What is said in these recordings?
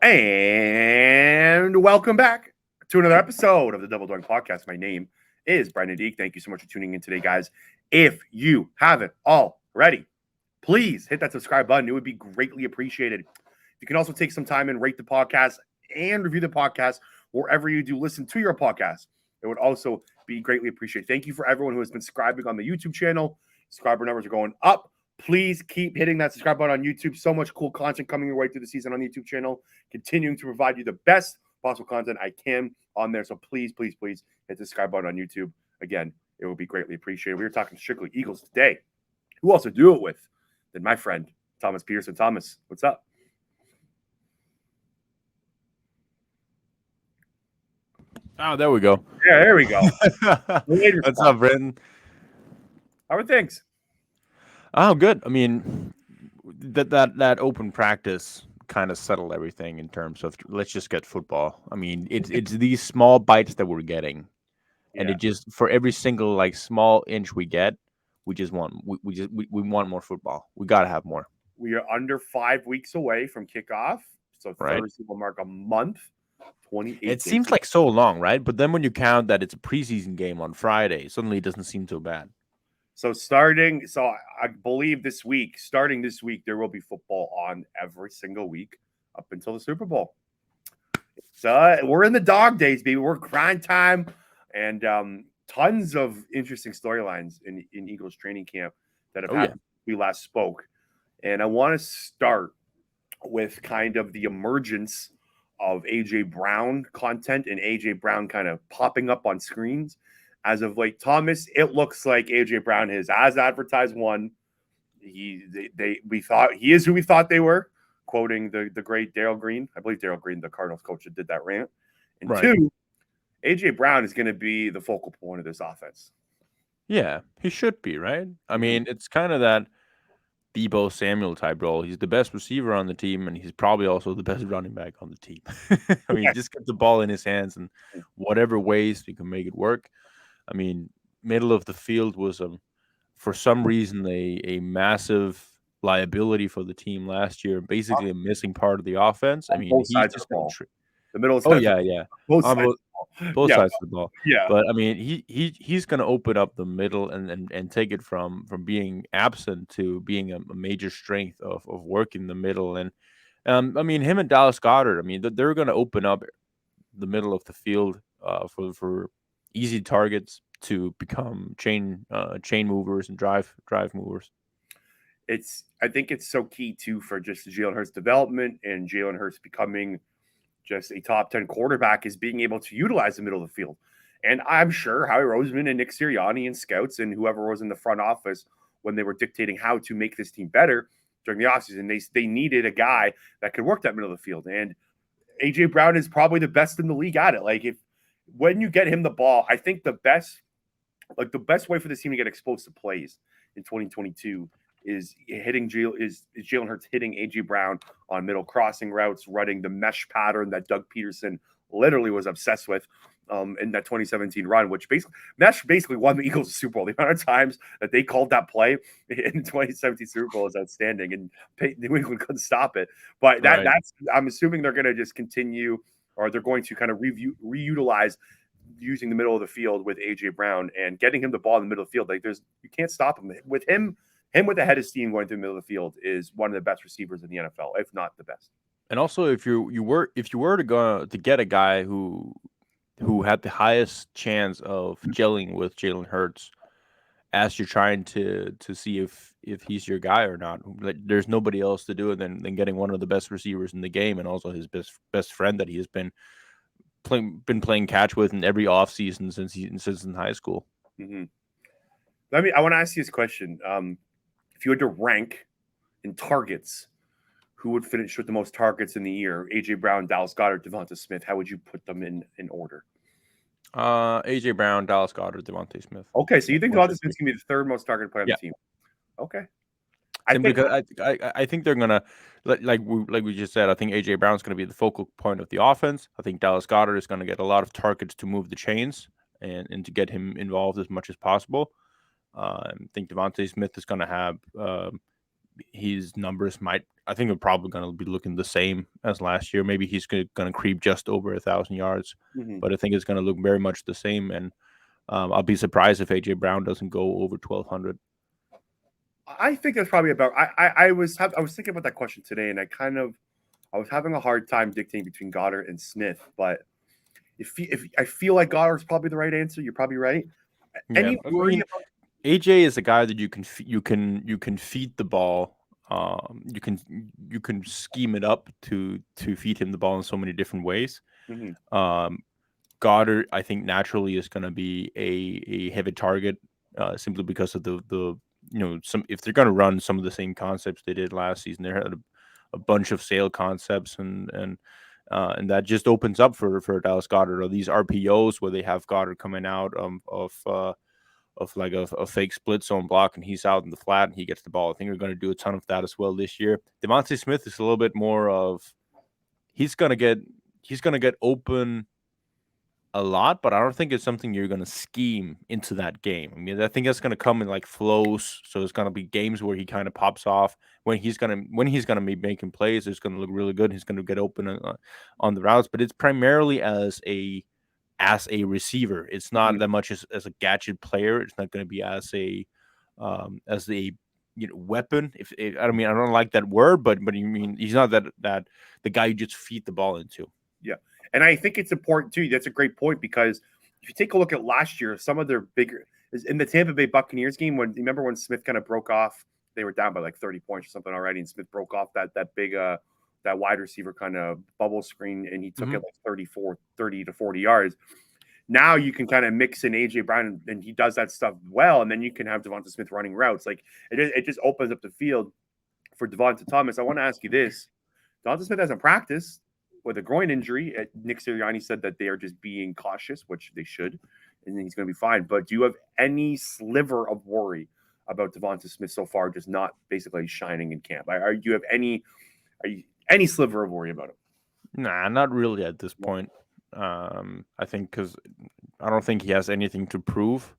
And welcome back to another episode of the Double Doink Podcast. My name is Brandon Deek. Thank you so much for tuning in today, guys. If you haven't already, please hit that subscribe button. It would be greatly appreciated. You can also take some time and rate the podcast and review the podcast wherever you do listen to your podcast. It would also be greatly appreciated. Thank you for everyone who has been subscribing on the YouTube channel. Subscriber numbers are going up. Please keep hitting that subscribe button on YouTube. So much cool content coming your way through the season on the YouTube channel. Continuing to provide you the best possible content I can on there. So please hit the subscribe button on YouTube. Again, it will be greatly appreciated. We were talking strictly Eagles today. Who else to do it with than my friend, Thomas Petersen. Thomas, what's up? Oh, there we go. Yeah, there we go. What's up, Brendan? How are things? Oh, good. I mean, that open practice kind of settled everything in terms of let's just get football. I mean, it's these small bites that we're getting, and it just for every single small inch we get, we just want we want more football. We gotta have more. We are under 5 weeks away from kickoff, so Thursday will mark a month. 28 it seems like so long, right? But then when you count that it's a preseason game on Friday, suddenly it doesn't seem so bad. So I believe starting this week, there will be football on every single week up until the Super Bowl. So we're in the dog days, baby. We're grind time, and tons of interesting storylines in Eagles training camp that have happened since we last spoke. And I want to start with kind of the emergence of A.J. Brown content and A.J. Brown kind of popping up on screens. As of late, Thomas, it looks like A.J. Brown is as advertised one. We thought he is who we thought they were, quoting the great Daryl Green. I believe Daryl Green, the Cardinals coach, that did that rant. And two, A.J. Brown is going to be the focal point of this offense. Yeah, he should be, right? I mean, it's kind of that Deebo Samuel type role. He's the best receiver on the team, and he's probably also the best running back on the team. I mean, just get the ball in his hands and whatever ways you can make it work. I mean, middle of the field was for some reason a massive liability for the team last year. Basically, a missing part of the offense. I mean, both sides of the ball. The middle. Both sides of the ball. Yeah, but I mean, he's going to open up the middle and take it from being absent to being a major strength of working the middle. And I mean, him and Dallas Goddard. I mean, they're going to open up the middle of the field for easy targets to become chain movers and drive movers. I think it's so key too for just Jalen Hurts' development and Jalen Hurts becoming just a top 10 quarterback is being able to utilize the middle of the field. And I'm sure Howie Roseman and Nick Sirianni and scouts and whoever was in the front office when they were dictating how to make this team better during the offseason, they needed a guy that could work that middle of the field. And A.J. Brown is probably the best in the league at it. When you get him the ball, I think the best way for this team to get explosive plays in 2022 is Jalen Hurts hitting A.J. Brown on middle crossing routes, running the mesh pattern that Doug Petersen literally was obsessed with in that 2017 run, which basically won the Eagles the Super Bowl. The amount of times that they called that play in the 2017 Super Bowl is outstanding, and New England couldn't stop it. But that's I'm assuming they're going to just continue, or they're going to kind of reutilize using the middle of the field with A.J. Brown and getting him the ball in the middle of the field. You can't stop him. With him with the head of steam going through the middle of the field is one of the best receivers in the NFL, if not the best. And also, if you were to go to get a guy who had the highest chance of gelling with Jalen Hurts, as you're trying to see if he's your guy or not, there's nobody else to do it than getting one of the best receivers in the game, and also his best friend that he has been playing catch with in every offseason since in high school. Mm-hmm. I want to ask you this question. If you had to rank in targets, who would finish with the most targets in the year? A.J. Brown, Dallas Goddard, Devonta Smith. How would you put them in order? A.J. Brown, Dallas Goddard, Devonta Smith. Okay, so you think Devonta Smith's going to be the third most targeted player on the team? Okay. I think they're going to, like we just said, I think A.J. Brown's going to be the focal point of the offense. I think Dallas Goddard is going to get a lot of targets to move the chains and to get him involved as much as possible. I think Devonta Smith is going to have his numbers I think are probably going to be looking the same as last year. Maybe he's going to creep just over 1,000 yards, Mhm. but I think it's going to look very much the same. And I'll be surprised if AJ Brown doesn't go over 1,200. I think that's probably about. I was thinking about that question today, and I was having a hard time dictating between Goddard and Smith, but if I feel like Goddard's probably the right answer, you're probably right. Yeah, Any I worry mean, about? AJ is a guy that you can feed the ball. You can scheme it up to feed him the ball in so many different ways. Mhm. Goddard, I think, naturally is going to be a heavy target, simply because of the some if they're going to run some of the same concepts they did last season. They had a bunch of sail concepts, and that just opens up for Dallas Goddard, or these RPOs where they have Goddard coming out of like a fake split zone block, and he's out in the flat and he gets the ball. I think we're going to do a ton of that as well this year. Devontae Smith is a little bit more of he's going to get open a lot, but I don't think it's something you're going to scheme into that game. I mean, I think that's going to come in like flows. So it's going to be games where he kind of pops off when he's going to be making plays. It's going to look really good. He's going to get open on the routes, but it's primarily as a receiver. It's Mhm. not that much as a gadget player. It's not going to be as a weapon. If I mean, I don't like that word, but you mean he's not that the guy you just feed the ball into. Yeah. And I think it's important too. That's a great point because if you take a look at last year, some of their bigger is in the Tampa Bay Buccaneers game when remember when Smith kind of broke off, they were down by like 30 points or something already, and Smith broke off that big that wide receiver kind of bubble screen and he took it Mhm. like 30 to 40 yards. Now you can kind of mix in AJ Brown and he does that stuff well, and then you can have Devonta Smith running routes. Like it just opens up the field for Devonta Thomas. I want to ask you this. Devonta Smith hasn't practiced with a groin injury. Nick Sirianni said that they are just being cautious, which they should, and he's going to be fine. But do you have any sliver of worry about Devonta Smith so far, just not basically shining in camp? Do you have any sliver of worry about him? Nah, not really at this point. I think because I don't think he has anything to prove,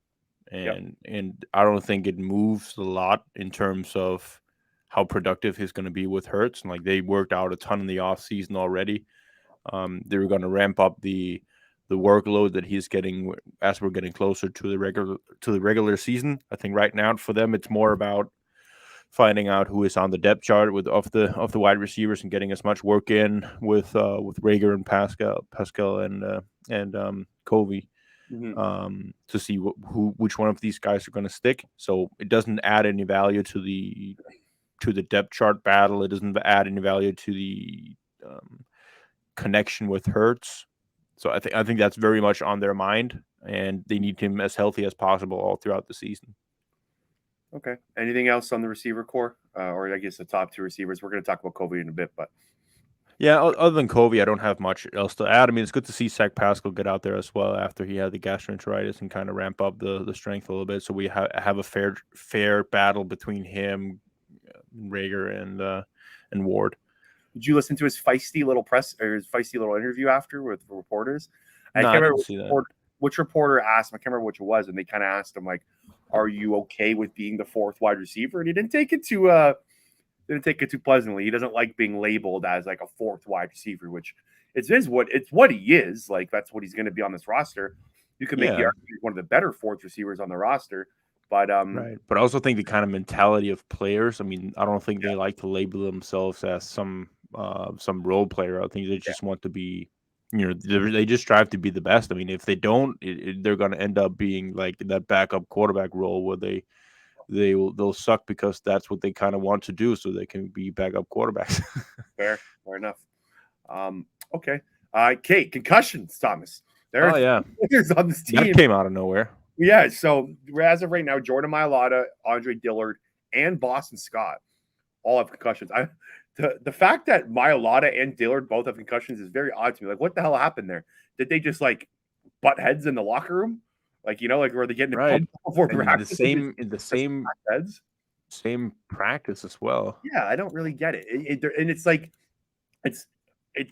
Yep. and I don't think it moves a lot in terms of how productive he's going to be with Hurts. And like they worked out a ton in the off season already. They were going to ramp up the workload that he's getting as we're getting closer to the regular season. I think right now for them it's more about finding out who is on the depth chart of the wide receivers and getting as much work in with Rager and Pascal and Covey, Mm-hmm. to see which one of these guys are going to stick. So it doesn't add any value to the depth chart battle. It doesn't add any value to the connection with Hertz. So I think that's very much on their mind, and they need him as healthy as possible all throughout the season. Okay. Anything else on the receiver core, or I guess the top two receivers? We're going to talk about Covey in a bit, but Yeah, other than Covey, I don't have much else to add. I mean, it's good to see Zach Pascal get out there as well after he had the gastroenteritis and kind of ramp up the strength a little bit. So we have a fair battle between him, Rager, and Ward. did you listen to his feisty little press or his feisty little interview after with reporters? I No, can't I remember didn't see that. which reporter asked him. I can't remember which it was, and they kind of asked him like, "Are you okay with being the fourth wide receiver?" And he didn't take it too pleasantly. He doesn't like being labeled as like a fourth wide receiver, which it's what he is. Like that's what he's going to be on this roster. You can make the Yeah, argument he's one of the better fourth receivers on the roster, but right. But I also think the kind of mentality of players. I mean, I don't think yeah, they like to label themselves as some role player. I think they yeah, just want to be, they just strive to be the best. I mean, if they don't, they're going to end up being like that backup quarterback role where they'll suck because that's what they kind of want to do, so they can be backup quarterbacks. fair enough. Um, okay. Kate, concussions, Thomas. There are Oh yeah, three players on this that team. came out of nowhere. Yeah, so as of right now, Jordan Mailata, Andre Dillard, and Boston Scott all have concussions. The fact that Mailata and Dillard both have concussions is very odd to me. Like, what the hell happened there? Did they just like butt heads in the locker room? Like, like were they getting it Right, pumped before and in the practice and same in the just same heads? same practice as well. Yeah, I don't really get it. And it's like it's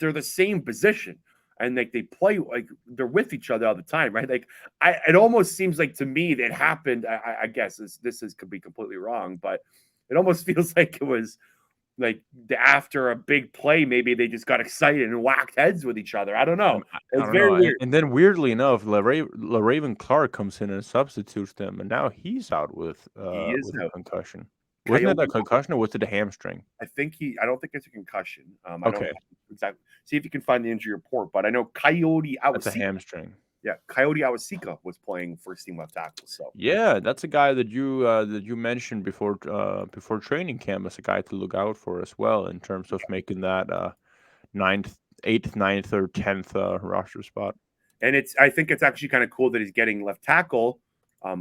they're the same position and like they play like they're with each other all the time, right? Like it almost seems like to me that happened. I guess this could be completely wrong, but It almost feels like it was like after a big play, maybe they just got excited and whacked heads with each other. I don't know. I It's don't very know. weird. And then weirdly enough, LaRaven Clark comes in and substitutes them, and now he's out with He is a out. concussion. Wasn't it a Coyote, concussion or was it a hamstring? I don't think it's a concussion. I don't Okay, exactly see if you can find the injury report, but I know that's a hamstring. Coyote Awasika was playing first team left tackle. So Yeah, that's a guy that you mentioned before training camp as a guy to look out for as well in terms of making that ninth, eighth, ninth, or 10th roster spot. and I think it's actually kind of cool that he's getting left tackle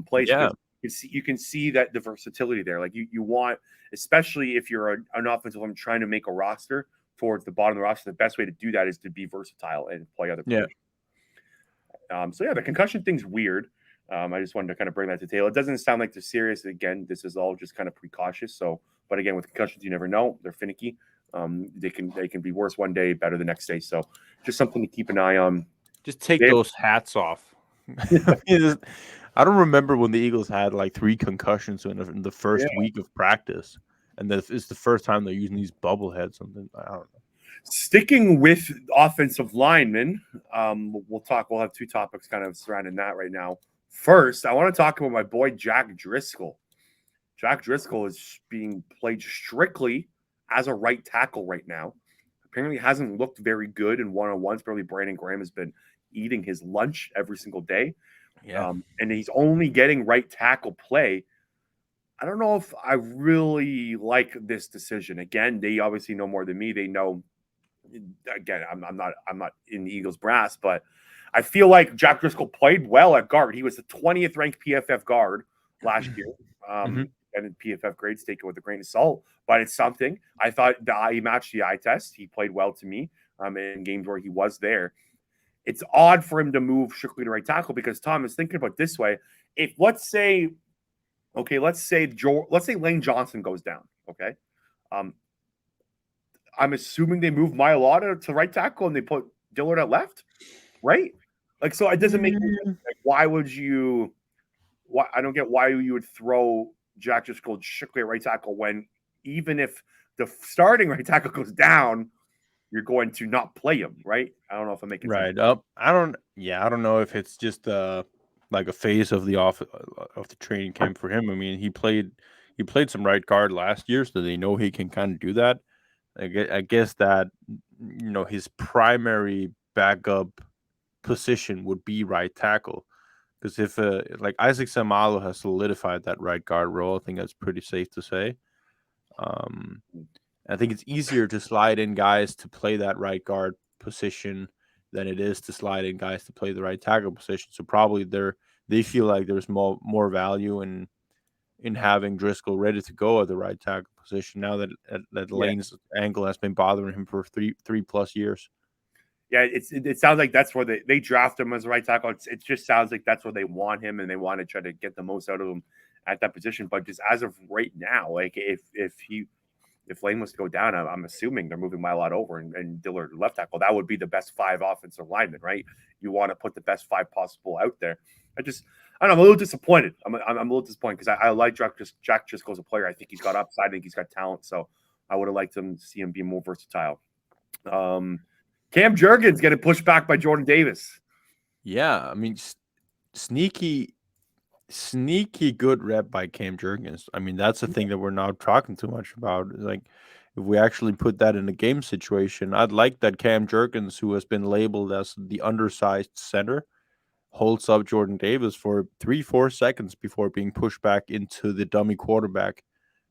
plays Yeah, because you can see that the versatility there. Like you want, especially if you're an offensive line trying to make a roster towards the bottom of the roster, the best way to do that is to be versatile and play other yeah. positions. So yeah, the concussion thing's weird. I just wanted to kind of bring that to the table. It doesn't sound like they're serious. Again, this is all just kind of precautious. So, but again, with concussions, you never know. They're finicky. They can be worse one day, better the next day. So, just something to keep an eye on. Just take those hats off. I don't remember when the Eagles had like 3 concussions in the first Yeah. week of practice, and this is the first time they're using these bubble heads. Something I don't know. Sticking with offensive linemen, we'll talk. We'll have 2 topics kind of surrounding that right now. First, I want to talk about my boy Jack Driscoll. Jack Driscoll is being played strictly as a right tackle right now. Apparently hasn't looked very good in one-on-ones. Probably Brandon Graham has been eating his lunch every single day. Yeah, And he's only getting right tackle play. I don't know if I really like this decision. Again, they obviously know more than me. They know. Again, I'm not in the Eagles brass, but I feel like Jack Driscoll played well at guard. He was the 20th ranked PFF guard last year. Mhm. And PFF grades take it with a grain of salt, but it's something. I thought he matched the eye test. He played well to me in games where he was there. It's odd for him to move strictly to right tackle because Tom is thinking about it this way. If let's say Lane Johnson goes down, okay, um, I'm assuming they move Mailata to right tackle and they put Dillard at left, right? Like, so it doesn't make any sense. Like, why would you? Why I don't get why you would throw Jack Driscoll strictly at right tackle when even if the starting right tackle goes down, you're going to not play him, right? I don't know if I'm making sense. Right. I don't. Yeah, I don't know if it's just like a phase of the training camp for him. I mean, he played some right guard last year, so they know he can kind of do that. I guess that his primary backup position would be right tackle. Because if like Isaac Samalo has solidified that right guard role, I think that's pretty safe to say. Um, I think it's easier to slide in guys to play that right guard position than it is to slide in guys to play the right tackle position. So probably they feel like there's more value in having Driscoll ready to go at the right tackle position now that Yeah, Lane's ankle has been bothering him for three plus years. yeah. It sounds like that's where they draft him as a right tackle. It just sounds like that's where they want him, and they want to try to get the most out of him at that position. But just as of right now, like if Lane was to go down, I'm assuming they're moving Milot over and Dillard left tackle. That would be the best 5 offensive linemen, right? You want to put the best 5 possible out there. I don't know. I'm a little disappointed. I'm a little disappointed because I like Jack Driscoll as a player. I think he's got upside. I think he's got talent. So I would have liked him to see him be more versatile. Cam Jurgens getting pushed back by Jordan Davis. Yeah, I mean, sneaky good rep by Cam Jurgens. I mean, that's the thing that we're not talking too much about. Like, if we actually put that in a game situation, I'd like that Cam Jurgens, who has been labeled as the undersized center, holds up Jordan Davis for 3-4 seconds before being pushed back into the dummy quarterback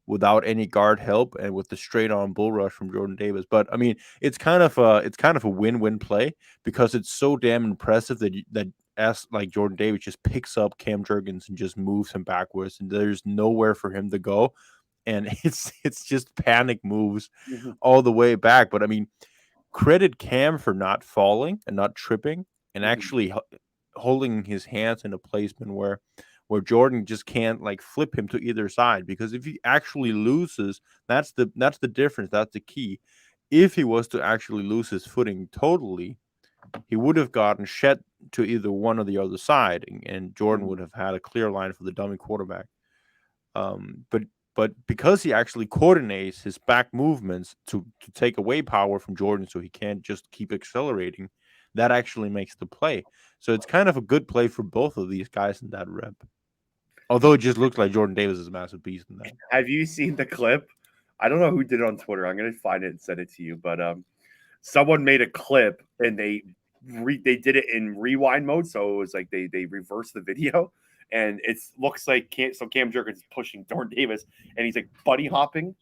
without any guard help and with the straight on bull rush from Jordan Davis. But I mean, it's kind of a win-win play because it's so damn impressive that as like Jordan Davis just picks up Cam Jurgens and just moves him backwards, and there's nowhere for him to go, and it's just panic moves all the way back. But I mean, credit Cam for not falling and not tripping and actually holding his hands in a placement where Jordan just can't like flip him to either side, because if he actually loses, that's the difference. That's the key. If he was to actually lose his footing totally, he would have gotten shed to either one or the other side, and Jordan would have had a clear line for the dummy quarterback. But but because he actually coordinates his back movements to take away power from Jordan so he can't just keep accelerating, that actually makes the play. So it's kind of a good play for both of these guys in that rep. Although it just looks like Jordan Davis is a massive beast in that. Have you seen the clip? I don't know who did it on Twitter. I'm gonna find it and send it to you. But someone made a clip and they did it in rewind mode, so it was like they reversed the video, and it looks like Cam Jurgens is pushing Jordan Davis, and he's like bunny hopping.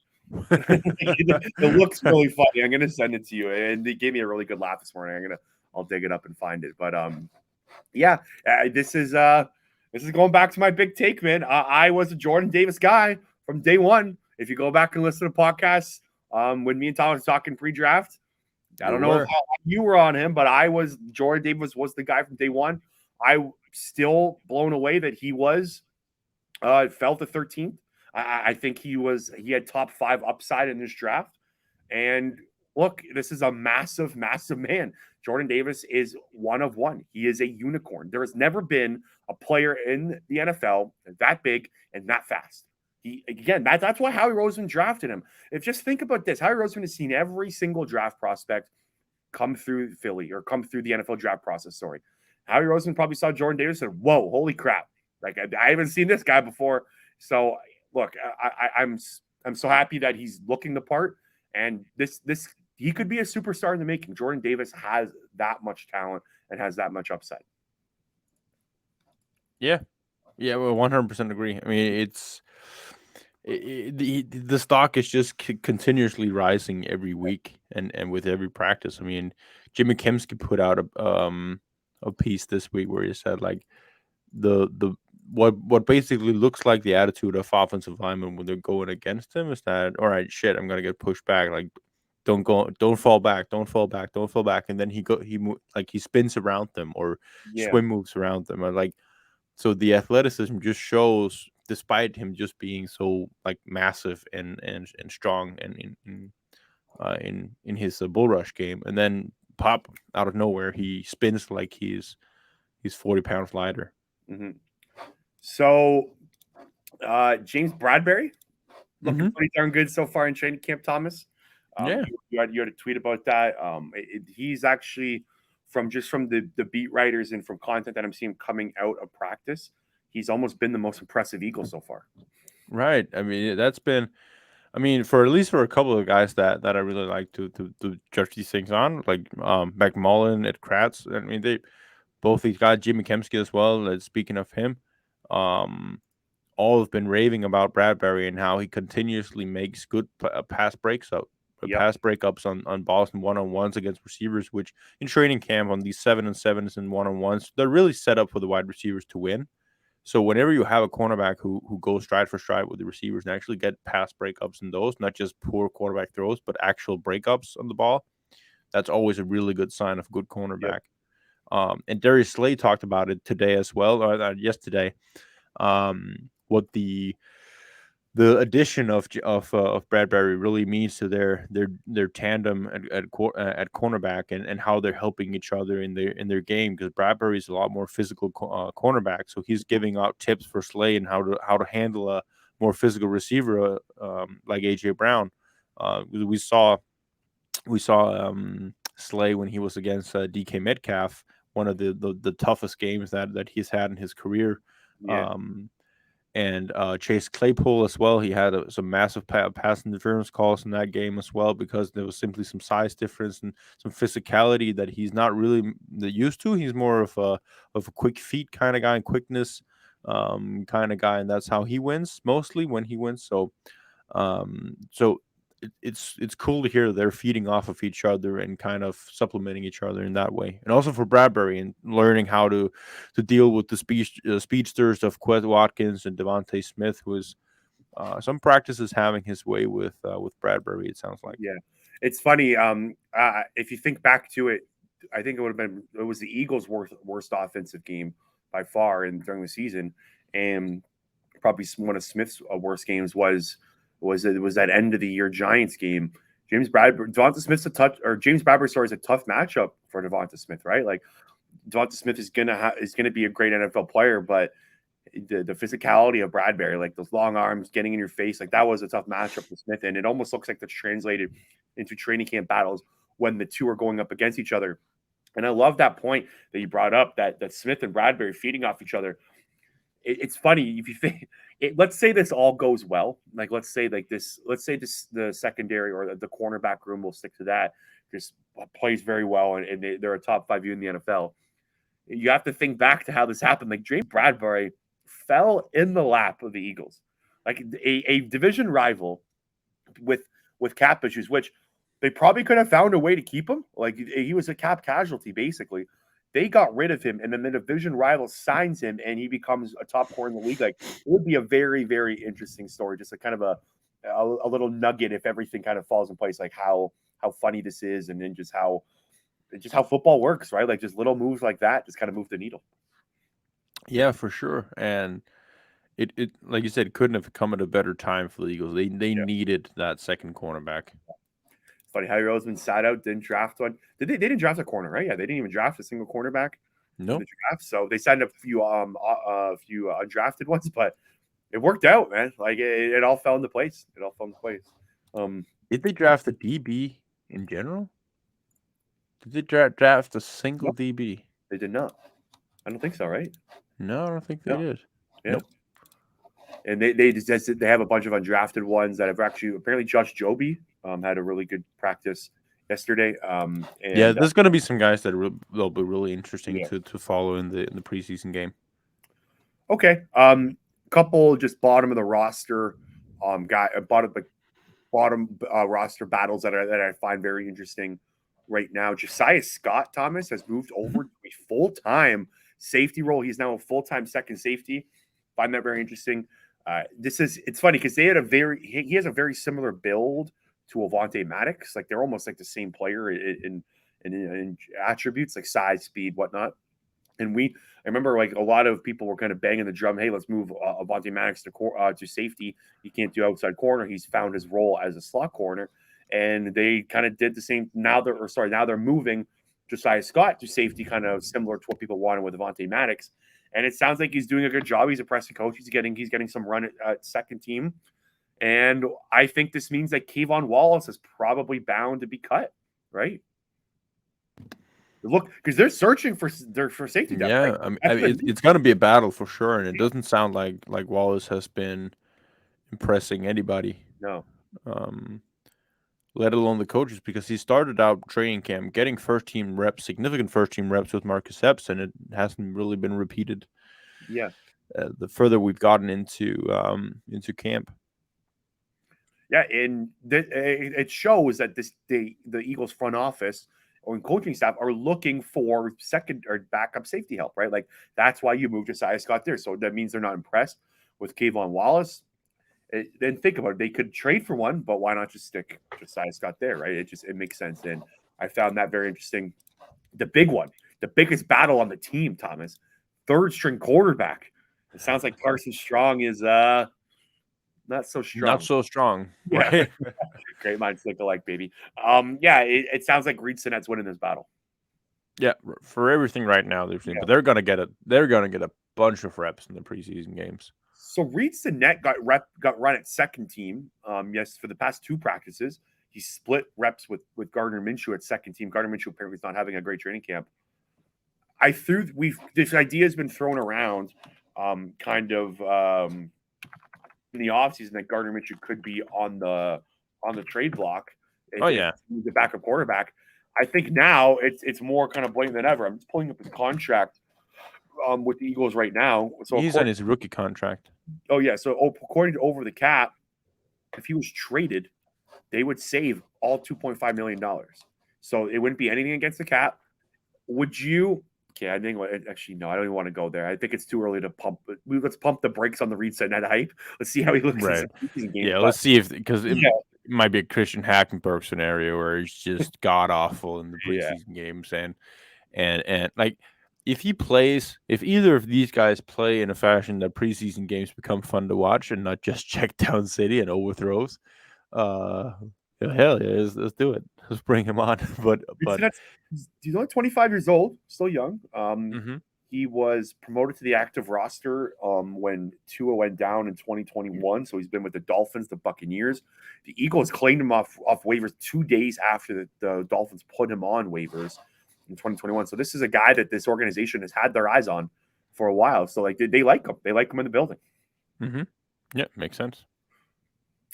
It looks really funny. I'm gonna send it to you, and they gave me a really good laugh this morning. I'll dig it up and find it. But yeah, this is going back to my big take, man. I was a Jordan Davis guy from day one. If you go back and listen to podcasts, when me and Tom was talking pre-draft, I don't know how you were on him, but I was. Jordan Davis was the guy from day one. I still blown away that he was fell to 13th. I think he had top 5 upside in this draft. And look, this is a massive, massive man. Jordan Davis is one of one. He is a unicorn. There has never been a player in the NFL that big and that fast. That's why Howie Roseman drafted him. Just think about this. Howie Roseman has seen every single draft prospect come through Philly or come through the NFL draft process. Sorry. Howie Roseman probably saw Jordan Davis and said, whoa, holy crap. Like, I haven't seen this guy before. So, look, I'm so happy that he's looking the part. And this he could be a superstar in the making. Jordan Davis has that much talent and has that much upside. Yeah, well, 100% agree. I mean, the stock is just continuously rising every week and with every practice. I mean, Jimmy Kemsky put out a piece this week where he said like the what basically looks like the attitude of offensive linemen when they're going against him is that, all right, shit, I'm gonna get pushed back. Like, don't fall back, and then he spins around them or swim moves around them, or like, so the athleticism just shows, despite him just being so like massive and strong and in his bull rush game, and then pop out of nowhere he spins like he's 40 pounds lighter. Mm-hmm. So, James Bradberry looking pretty darn good so far in training camp, Thomas. Yeah. You had a tweet about that. He's actually from the beat writers and from content that I'm seeing coming out of practice, he's almost been the most impressive Eagle so far. Right. I mean, that's been, for at least for a couple of guys that I really like to judge these things on, like McMullen at Kratz. I mean, they both these guys, Jimmy Kemsky as well. Speaking of him, all have been raving about Bradberry and how he continuously makes good pass breakups on balls and one-on-ones against receivers, which in training camp on these 7-7s and one-on-ones, they're really set up for the wide receivers to win. So whenever you have a cornerback who goes stride for stride with the receivers and actually get pass breakups in those, not just poor quarterback throws, but actual breakups on the ball, that's always a really good sign of good cornerback. Yep. And Darius Slay talked about it today as well, or yesterday. What the addition of Bradberry really means to their tandem at cornerback and how they're helping each other in their game, because Bradberry is a lot more physical cornerback, so he's giving out tips for Slay and how to handle a more physical receiver like AJ Brown. We saw Slay when he was against DK Metcalf, one of the toughest games that he's had in his career. Yeah. And Chase Claypool as well. He had some massive pass interference calls in that game as well, because there was simply some size difference and some physicality that he's not really used to. He's more of a quick feet kind of guy and quickness kind of guy, and that's how he wins mostly when he wins. So it's cool to hear they're feeding off of each other and kind of supplementing each other in that way. And also for Bradberry and learning how to deal with the speedsters of Quez Watkins and Devontae Smith, who is some practices having his way with Bradberry, it sounds like. Yeah, it's funny. If you think back to it, I think it was the Eagles' worst offensive game by far during the season, and probably one of Smith's worst games was that end of the year Giants game. James Bradberry is a tough matchup for Devonta Smith, right? Like, Devonta Smith is gonna be a great NFL player, but the physicality of Bradberry, like those long arms getting in your face, like that was a tough matchup for Smith, and it almost looks like that's translated into training camp battles when the two are going up against each other. And I love that point that you brought up, that Smith and Bradberry feeding off each other. It's funny if you think. Let's say this all goes well. Like let's say the secondary or the cornerback room, we'll stick to that, just plays very well, and they're a top 5 unit in the NFL. You have to think back to how this happened. Like James Bradberry fell in the lap of the Eagles, like a division rival with cap issues, which they probably could have found a way to keep him. Like he was a cap casualty, basically. They got rid of him, and then the division rival signs him, and he becomes a top corner in the league. Like it would be a very, very interesting story. Just a kind of a little nugget if everything kind of falls in place, like how funny this is, and then just how football works, right? Like just little moves like that just kind of move the needle. Yeah, for sure. And it like you said, couldn't have come at a better time for the Eagles. They needed that second cornerback. It's funny, Howie Roseman sat out, didn't draft one. They didn't draft a corner, right? Yeah, they didn't even draft a single cornerback in the draft. So they signed up a few undrafted ones, but it worked out, man. Like it all fell into place. Did they draft a DB in general? Did they draft a single DB? They did not. I don't think so, right? No, I don't think they did. Yeah. Nope. And they have a bunch of undrafted ones that have actually apparently Josh Joby had a really good practice yesterday. And, there's going to be some guys that will be really interesting to follow in the preseason game. Okay, couple just bottom of the roster bottom roster battles that I find very interesting right now. Josiah Scott Thomas has moved over to a full-time safety role. He's now a full-time second safety. Find that very interesting. It's funny because he has a very similar build to Avonte Maddox. Like they're almost like the same player in attributes like size, speed, whatnot. And I remember like a lot of people were kind of banging the drum. Hey, let's move Avonte Maddox to safety. He can't do outside corner. He's found his role as a slot corner, and they kind of did the same. Now they're moving Josiah Scott to safety, kind of similar to what people wanted with Avonte Maddox. And it sounds like he's doing a good job. He's a pressing coach. He's getting some run at second team. And I think this means that Kayvon Wallace is probably bound to be cut, right? Look, because they're searching for safety depth. Yeah, right? I mean it's going to be a battle for sure, and it doesn't sound like Wallace has been impressing anybody. No. Let alone the coaches, because he started out training camp getting significant first team reps with Marcus Epps, and it hasn't really been repeated. Yeah. The further we've gotten into camp. Yeah, and it shows that the Eagles front office or coaching staff are looking for second or backup safety help, right? Like that's why you moved Josiah Scott there. So that means they're not impressed with Kayvon Wallace. Then think about it. They could trade for one, but why not just stick Josiah Scott there, right? It makes sense. And I found that very interesting. The big one, the biggest battle on the team, Thomas, third string quarterback. It sounds like Carson Strong is not so strong. Not so strong. Right? Yeah. Great minds think alike, baby. It sounds like Reed Sinet's winning this battle. Yeah, for everything right now they've seen, but they're gonna get a bunch of reps in the preseason games. So Reed Sinet got run at second team. Yes, for the past 2 practices, he split reps with Gardner Minshew at second team. Gardner Minshew apparently is not having a great training camp. This idea has been thrown around, kind of in the offseason that Gardner Minshew could be on the trade block. The backup quarterback. I think now it's more kind of blatant than ever. I'm just pulling up his contract with the Eagles right now. So he's on his rookie contract. Oh yeah. So according to Over the Cap, if he was traded, they would save all $2.5 million. So it wouldn't be anything against the cap. Would you? Okay, I think actually no, I don't even want to go there. I think it's too early to pump. Let's pump the brakes on the Reed Sinet hype. Let's see how he looks. Right. Yeah, let's see because it might be a Christian Hackenberg scenario where he's just god awful in the preseason games, and like if either of these guys play in a fashion that preseason games become fun to watch and not just check down city and overthrows, hell yeah, let's do it. Let's bring him on. But he's only 25 years old, still young. He was promoted to the active roster when Tua went down in 2021. So he's been with the Dolphins, the Buccaneers. The Eagles claimed him off waivers 2 days after the Dolphins put him on waivers in 2021. So this is a guy that this organization has had their eyes on for a while. So like they like him. They like him in the building. Mm-hmm. Yeah, makes sense.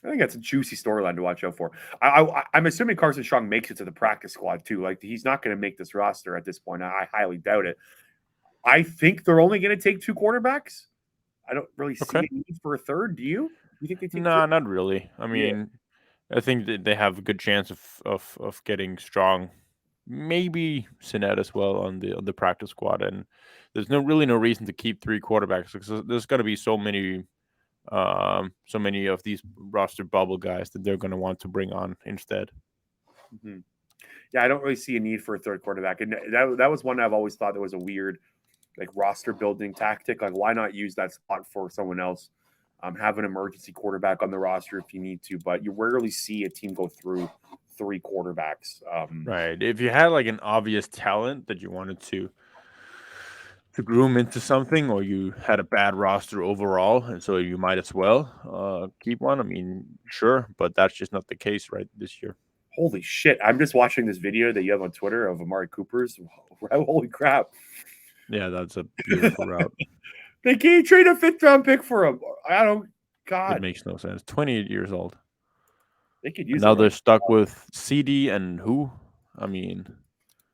I think that's a juicy storyline to watch out for. I'm assuming Carson Strong makes it to the practice squad too. Like he's not going to make this roster at this point. I highly doubt it. I think they're only going to take 2 quarterbacks. I don't really see a need for a third. Do you? You think they take? No, 2? not really. I mean, I think that they have a good chance of getting Strong, maybe Sinet as well on the practice squad, and there's no reason to keep 3 quarterbacks because there's going to be so many of these roster bubble guys that they're going to want to bring on instead. Mm-hmm. Yeah, I don't really see a need for a third quarterback, and that was one I've always thought that was a weird like roster building tactic. Like, why not use that spot for someone else? Have an emergency quarterback on the roster if you need to, but you rarely see a team go through 3 quarterbacks. Right. If you had like an obvious talent that you wanted to groom into something, or you had a bad roster overall, and so you might as well keep one. I mean, sure, but that's just not the case right this year. Holy shit! I'm just watching this video that you have on Twitter of Amari Cooper's. Holy crap! Yeah, that's a beautiful route. They can't trade a 5th-round pick for him. I don't. God, It makes no sense. 28 years old. they could use Now him. they're stuck with CD and who? I mean,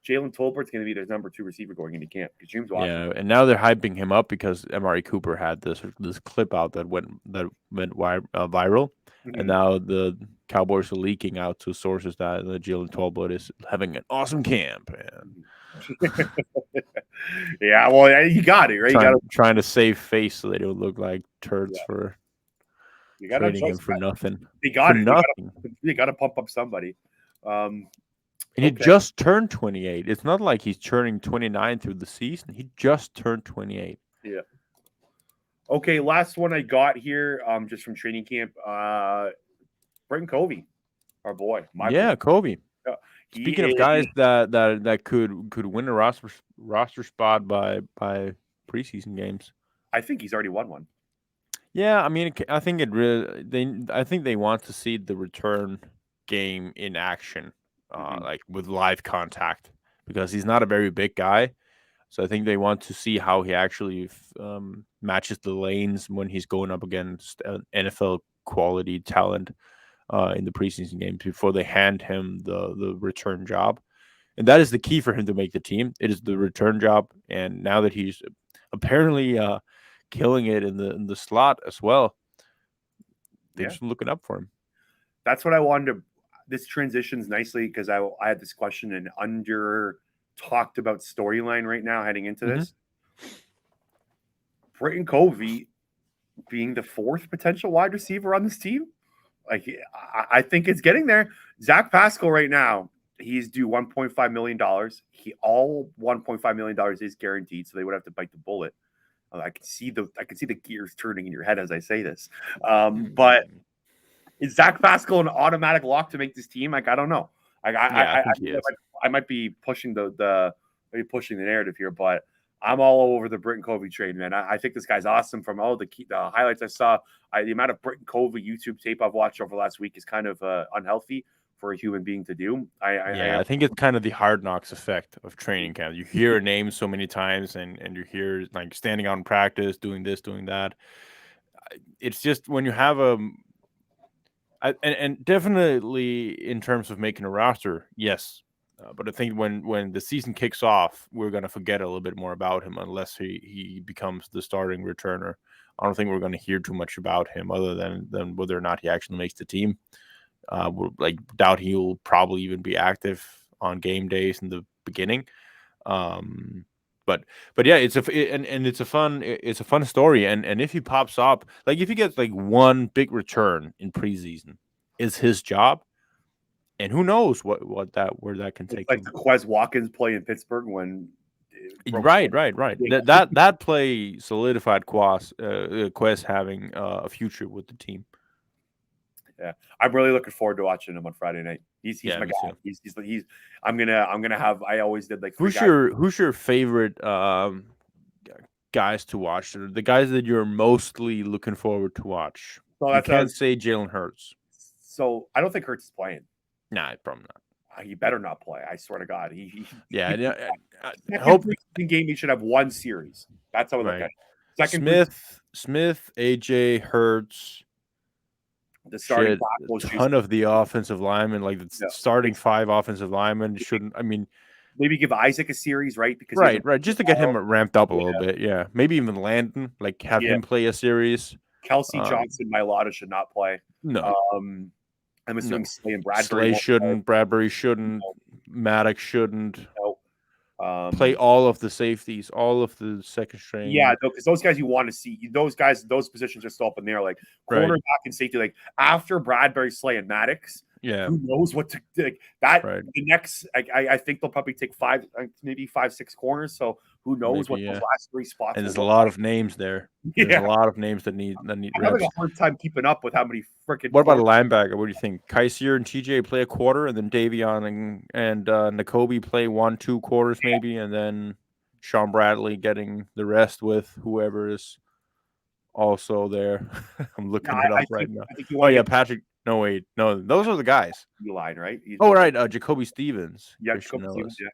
Jalen Tolbert's going to be their number 2 receiver going into camp because James Washington. yeah, and now they're hyping him up because Amari Cooper had this clip out that went viral, and now the Cowboys are leaking out to sources that Jalen Tolbert is having an awesome camp. And yeah, well, you got it right. Trying to save face so they don't look like turds for trading him for nothing. They got it. Nothing. You got to pump up somebody. And he just turned 28. It's not like he's turning 29 through the season. He just turned 28. Yeah. Okay, last one I got here, just from training camp. Brenton Covey, our boy. Covey. Speaking of guys that could win a roster spot by preseason games, I think he's already won one. Yeah, I mean, I think they want to see the return game in action. Like with live contact, because he's not a very big guy. So I think they want to see how he actually matches the lanes when he's going up against an NFL quality talent in the preseason games before they hand him the return job. And that is the key for him to make the team. It is the return job. And now that he's apparently killing it in the slot as well, they're just looking up for him. That's what I wanted to. This transitions nicely because I had this question and under talked about storyline right now heading into this. Brenton Covey being the 4th potential wide receiver on this team. Like, I think it's getting there. Zach Pascal right now, he's due $1.5 million. All $1.5 million is guaranteed, so they would have to bite the bullet. I can see the gears turning in your head as I say this. But is Zach Pascal an automatic lock to make this team? Like, I don't know. I might be pushing the narrative here, but I'm all over the Brenton Covey trade, man. I think this guy's awesome. From all the highlights I saw, the amount of Brenton Covey YouTube tape I've watched over the last week is kind of unhealthy for a human being to do. I think it's kind of the Hard Knocks effect of training camp. You hear a name so many times, and you hear like standing out in practice, doing this, doing that. It's just when you have and definitely in terms of making a roster, yes. But I think when the season kicks off, we're going to forget a little bit more about him unless he becomes the starting returner. I don't think we're going to hear too much about him other than whether or not he actually makes the team. Doubt he'll probably even be active on game days in the beginning. But yeah, it's a fun story. And if he pops up, like if he gets like one big return in preseason, is his job. And who knows where that can take him. Like the Quez Watkins play in Pittsburgh when right. That play solidified Quez having a future with the team. Yeah, I'm really looking forward to watching him on Friday night. He's my guy. He's I'm gonna have. I always did like. Who's your favorite guys to watch, the guys that you're mostly looking forward to watch. So You can't say Jalen Hurts. So I don't think Hurts is playing. Nah, probably not. He better not play. I swear to God. I hope preseason game he should have one series. That's how we look at it. Second Smith, AJ, Hurts, the starting a ton of the offensive linemen, like the starting 5 offensive linemen shouldn't. I mean, maybe give Isaac a series, right? Because right, just to get him ramped up a little bit. Yeah, maybe even Landon, like have him play a series. Kelsey Johnson, Mailata should not play. No. I'm assuming Slay and Bradberry. Slay shouldn't. Bradberry shouldn't. Maddox shouldn't. No. Play all of the safeties, all of the second string. Yeah, because those guys you want to see, those positions are still up in there, like cornerback and safety. Like after Bradberry, Slay, and Maddox, who knows what to like that? The next, I think they'll probably take 5, maybe 5, 6 corners. So who knows what those last 3 spots? And there's a lot of names there. There's a lot of names that need. I'm having a hard time keeping up with how many freaking. What about a linebacker? What do you think? Kaiser and TJ play a quarter, and then Davion and Nakobe play 1-2 quarters maybe, and then Sean Bradley getting the rest with whoever is also there. I'm looking it up right now. Patrick. No, wait. No, those are the guys. Line, right? Jacoby Stevens. Yeah, Jacoby Stevens, yeah.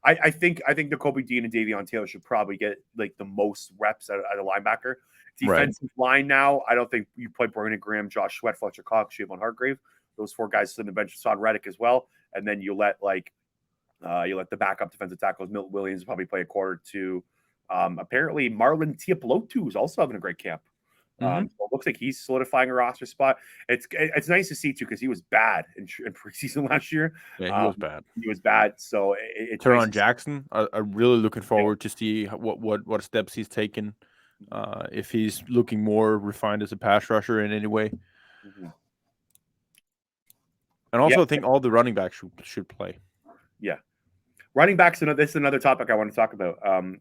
I think Nakobe Dean and Davion Taylor should probably get like the most reps at a linebacker. Defensive line now, I don't think you play Brandon Graham, Josh Sweat, Fletcher Cox, Shavon Hargrave. Those 4 guys sit on the bench, Hassan Reddick as well. And then you let the backup defensive tackles, Milton Williams, probably play a quarter to. Apparently, Marlon Tiapolotu is also having a great camp. So it looks like he's solidifying a roster spot. It's nice to see too because he was bad in preseason last year. Yeah, he was bad. He was bad. So Teron Jackson, I'm really looking forward to see what steps he's taken. If he's looking more refined as a pass rusher in any way. And also, I think all the running backs should play. Yeah. Running backs, this is another topic I want to talk about.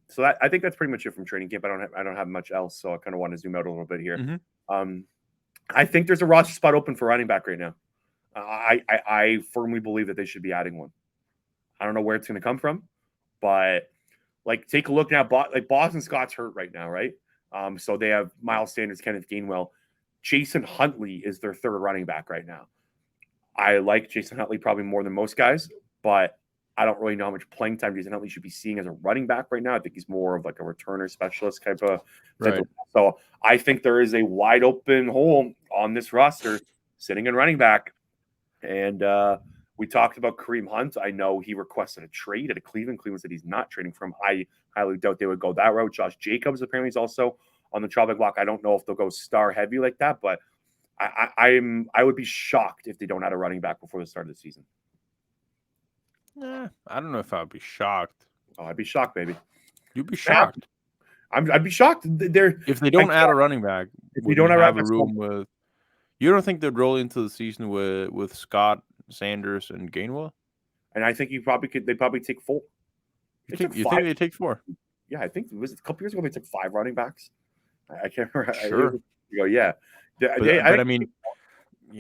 So I think that's pretty much it from training camp. I don't have much else, so I kind of want to zoom out a little bit here. I think there's a roster spot open for running back right now. I firmly believe that they should be adding one. I don't know where it's going to come from, but take a look now. Boston Scott's hurt right now, right? So they have Miles Sanders, Kenneth Gainwell, Jason Huntley is their 3rd running back right now. I like Jason Huntley probably more than most guys, but I don't really know how much playing time Jason Huntley should be seeing as a running back right now. I think he's more of like a returner specialist type of. So I think there is a wide open hole on this roster sitting in running back. And we talked about Kareem Hunt. I know he requested a trade at Cleveland. Cleveland said he's not trading from. I highly doubt they would go that route. Josh Jacobs apparently is also on the chopping block. I don't know if they'll go star heavy like that, but I would be shocked if they don't add a running back before the start of the season. I don't know if I'd be shocked. Oh, I'd be shocked, baby. You'd be shocked. I'd be shocked. If they don't add a running back, if we don't have a room with, you don't think they'd roll into the season with Scott, Sanders, and Gainwell? And I think they probably take 4. You think they take 4? Yeah, I think it was a couple years ago they took 5 running backs. I can't remember. Sure. You go, yeah. I mean,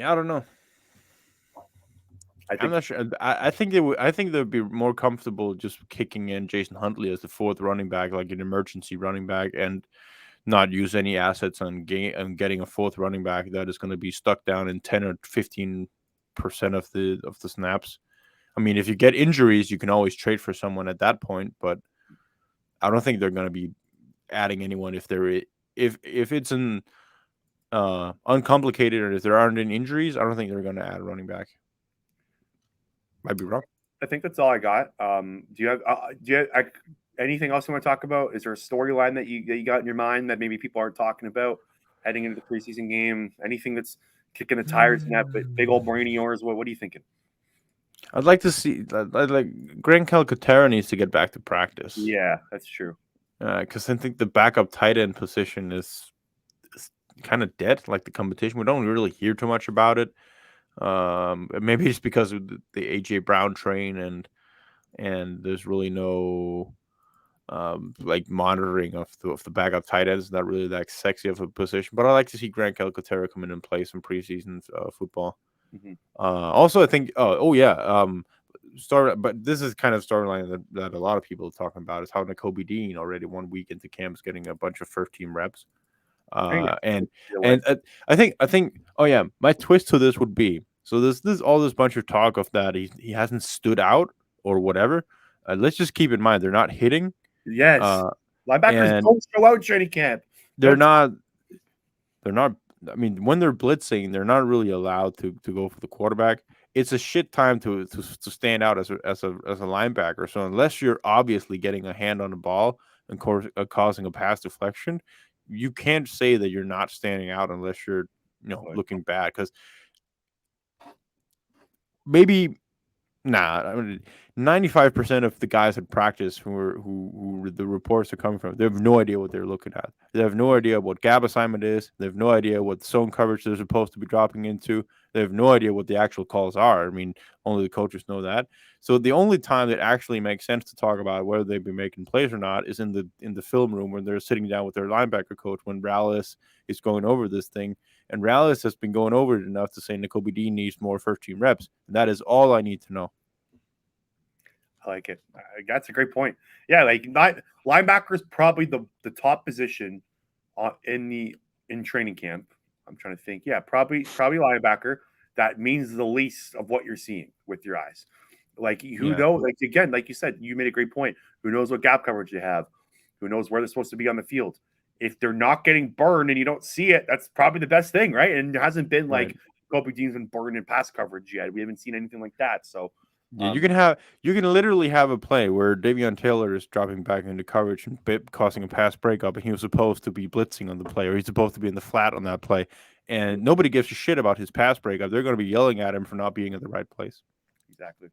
I don't know. I'm not sure. I think they'd be more comfortable just kicking in Jason Huntley as the 4th running back, like an emergency running back, and not use any assets on getting a 4th running back that is going to be stuck down in 10 or 15% of the snaps. I mean, if you get injuries, you can always trade for someone at that point, but I don't think they're going to be adding anyone if it's an uncomplicated or if there aren't any injuries. I don't think they're going to add a running back. Might be wrong. I think that's all I got. Do you have anything else you want to talk about? Is there a storyline that you got in your mind that maybe people aren't talking about heading into the preseason game? Anything that's kicking the tires in that big old brain of yours? What are you thinking? I'd like to see Grant Calcaterra needs to get back to practice. Yeah, that's true. Because I think the backup tight end position is kind of dead. Like the competition, we don't really hear too much about it. Maybe it's because of the AJ Brown train and there's really no monitoring of the backup tight ends. Not really that sexy of a position, but I like to see Grant Calcaterra come in and play some preseason football. Also, I think but this is kind of storyline that a lot of people are talking about is how Nakobe Dean already 1 week into camp is getting a bunch of first team reps. And I think oh yeah, my twist to this would be, so this all this bunch of talk of that he hasn't stood out or whatever. Let's just keep in mind they're not hitting. Yes, linebackers and don't show out training camp. they're not. I mean, when they're blitzing, they're not really allowed to go for the quarterback. It's a shit time to stand out as a linebacker. So unless you're obviously getting a hand on the ball and causing a pass deflection, you can't say that you're not standing out unless you're looking bad. Because maybe 95% of the guys at practice who the reports are coming from, they have no idea what they're looking at. They have no idea what gap assignment is. They have no idea what zone coverage they're supposed to be dropping into. They have no idea what the actual calls are. I mean, only the coaches know that. So the only time that actually makes sense to talk about whether they've been making plays or not is in the film room when they're sitting down with their linebacker coach when Rallis is going over this thing. And Rallis has been going over it enough to say Nakobe Dean needs more first-team reps. And that is all I need to know. I like it. That's a great point. Yeah, like linebacker is probably the top position in training camp. I'm trying to think. Yeah, probably linebacker. That means the least of what you're seeing with your eyes. Like who knows? Like again, like you said, you made a great point. Who knows what gap coverage they have? Who knows where they're supposed to be on the field? If they're not getting burned and you don't see it, that's probably the best thing, right? And there hasn't been like Kobe Dean's been burned in pass coverage yet. We haven't seen anything like that. So yeah, you can literally have a play where Davion Taylor is dropping back into coverage and causing a pass breakup, and he was supposed to be blitzing on the play, or he's supposed to be in the flat on that play, and nobody gives a shit about his pass breakup. They're going to be yelling at him for not being in the right place. Exactly.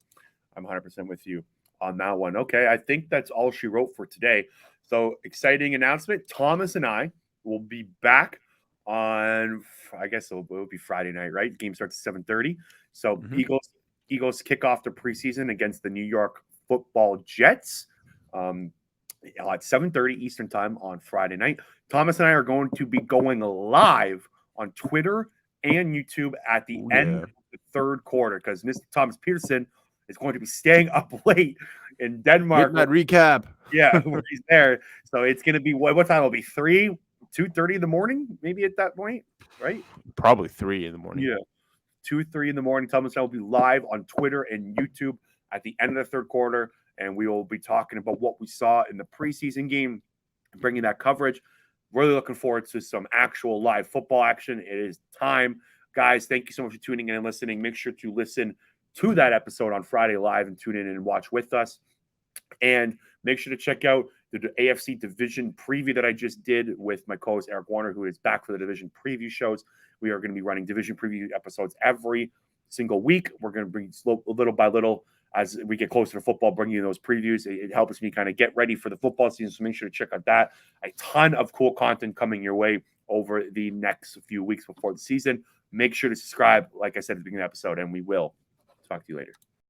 I'm 100% with you on that one. Okay, I think that's all she wrote for today. So exciting announcement. Thomas and I will be back on, I guess it'll be Friday night, right? Game starts at 7:30. So Eagles kick off the preseason against the New York Football Jets at 7:30 Eastern time on Friday night. Thomas and I are going to be going live on Twitter and YouTube at the end of the third quarter because Mr. Thomas Petersen is going to be staying up late in Denmark. That recap. Yeah, when he's there. So it's going to be, what time will it be? 2:30 in the morning, maybe at that point, right? Probably 3 in the morning. Yeah. 2-3 in the morning. Thomas and I will be live on Twitter and YouTube at the end of the third quarter, and we will be talking about what we saw in the preseason game, bringing that coverage. Really looking forward to some actual live football action. It is time. Guys, thank you so much for tuning in and listening. Make sure to listen to that episode on Friday live and tune in and watch with us. And make sure to check out the AFC division preview that I just did with my co-host Eric Warner, who is back for the division preview shows. We are going to be running division preview episodes every single week. We're going to bring little by little as we get closer to football, bring you those previews. It helps me kind of get ready for the football season. So make sure to check out that. A ton of cool content coming your way over the next few weeks before the season. Make sure to subscribe, like I said at the beginning of the episode, and we will talk to you later.